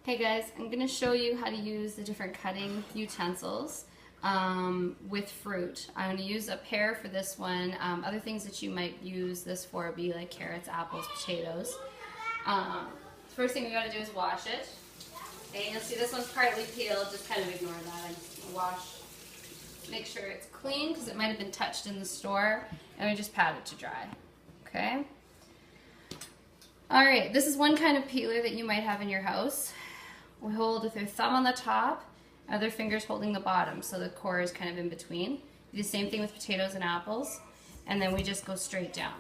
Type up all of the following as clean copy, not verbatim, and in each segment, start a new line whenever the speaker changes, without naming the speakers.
Hey guys, I'm going to show you how to use the different cutting utensils with fruit. I'm going to use a pear for this one. Other things that you might use this for would be like carrots, apples, potatoes. First thing we got to do is wash it. Okay, you'll see this one's partly peeled, just kind of ignore that. I'm just going to wash, make sure it's clean because it might have been touched in the store, and we just pat it to dry. Okay? Alright, this is one kind of peeler that you might have in your house. We hold with your thumb on the top, other fingers holding the bottom, so the core is kind of in between. Do the same thing with potatoes and apples, and then we just go straight down.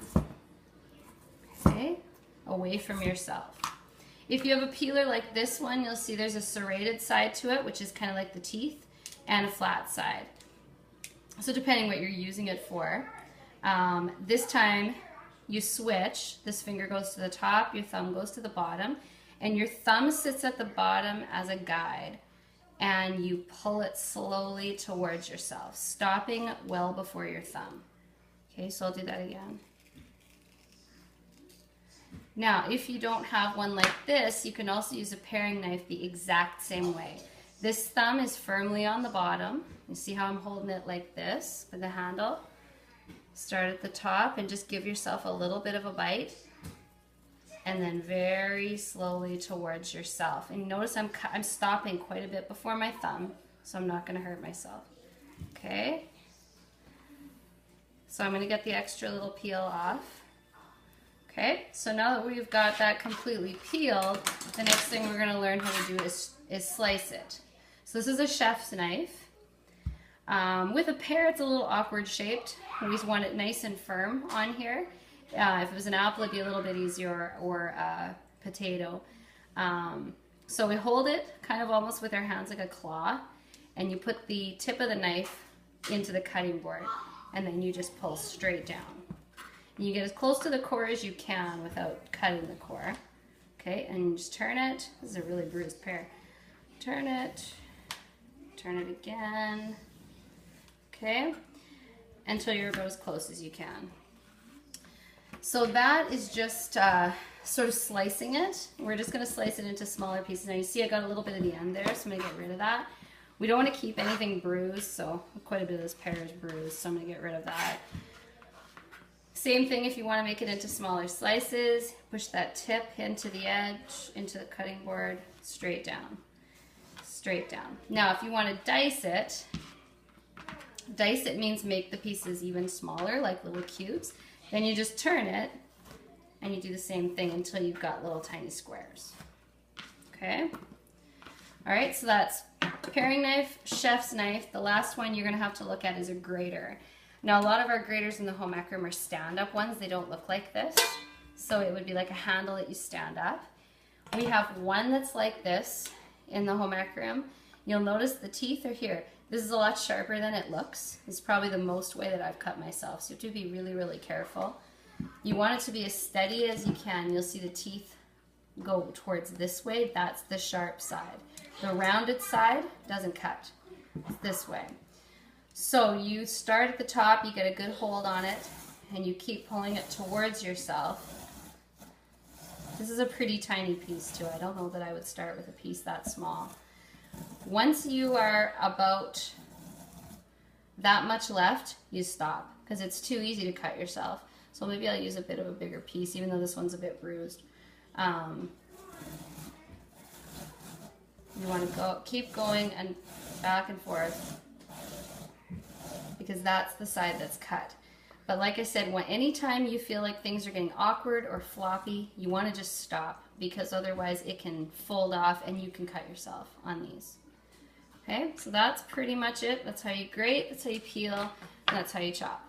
Okay, away from yourself. If you have a peeler like this one, you'll see there's a serrated side to it, which is kind of like the teeth, and a flat side. So depending what you're using it for. This time you switch, this finger goes to the top, your thumb goes to the bottom, and your thumb sits at the bottom as a guide, and you pull it slowly towards yourself, stopping well before your thumb. Okay, so I'll do that again. Now, if you don't have one like this, you can also use a paring knife the exact same way. This thumb is firmly on the bottom. You see how I'm holding it like this with the handle? Start at the top and just give yourself a little bit of a bite, and then very slowly towards yourself. And notice I'm stopping quite a bit before my thumb, so I'm not going to hurt myself. Okay? So I'm going to get the extra little peel off. Okay, so now that we've got that completely peeled, the next thing we're going to learn how to do is slice it. So this is a chef's knife. With a pear, it's a little awkward shaped. We just want it nice and firm on here. If it was an apple, it'd be a little bit easier, or a potato. So we hold it kind of almost with our hands like a claw, and you put the tip of the knife into the cutting board, and then you just pull straight down. And you get as close to the core as you can without cutting the core. Okay, and you just turn it. This is a really bruised pear. Turn it again. Okay, until you're about as close as you can. So that is just sort of slicing it. We're just going to slice it into smaller pieces. Now you see I got a little bit of the end there, so I'm going to get rid of that. We don't want to keep anything bruised, so quite a bit of this pear is bruised, so I'm going to get rid of that. Same thing if you want to make it into smaller slices. Push that tip into the edge, into the cutting board, straight down. Straight down. Now if you want to dice it means make the pieces even smaller, like little cubes. Then you just turn it, and you do the same thing until you've got little tiny squares. Okay? Alright, so that's paring knife, chef's knife. The last one you're going to have to look at is a grater. Now, a lot of our graters in the home ec room are stand-up ones. They don't look like this. So it would be like a handle that you stand up. We have one that's like this in the home ec room. You'll notice the teeth are here. This is a lot sharper than it looks. It's probably the most way that I've cut myself, so you have to be really, really careful. You want it to be as steady as you can. You'll see the teeth go towards this way. That's the sharp side. The rounded side doesn't cut. It's this way. So you start at the top, you get a good hold on it, and you keep pulling it towards yourself. This is a pretty tiny piece too. I don't know that I would start with a piece that small. Once you are about that much left, you stop, because it's too easy to cut yourself. So maybe I'll use a bit of a bigger piece, even though this one's a bit bruised. You want to keep going and back and forth, because that's the side that's cut. But like I said, anytime you feel like things are getting awkward or floppy, you want to just stop, because otherwise it can fold off and you can cut yourself on these. Okay, so that's pretty much it. That's how you grate, that's how you peel, and that's how you chop.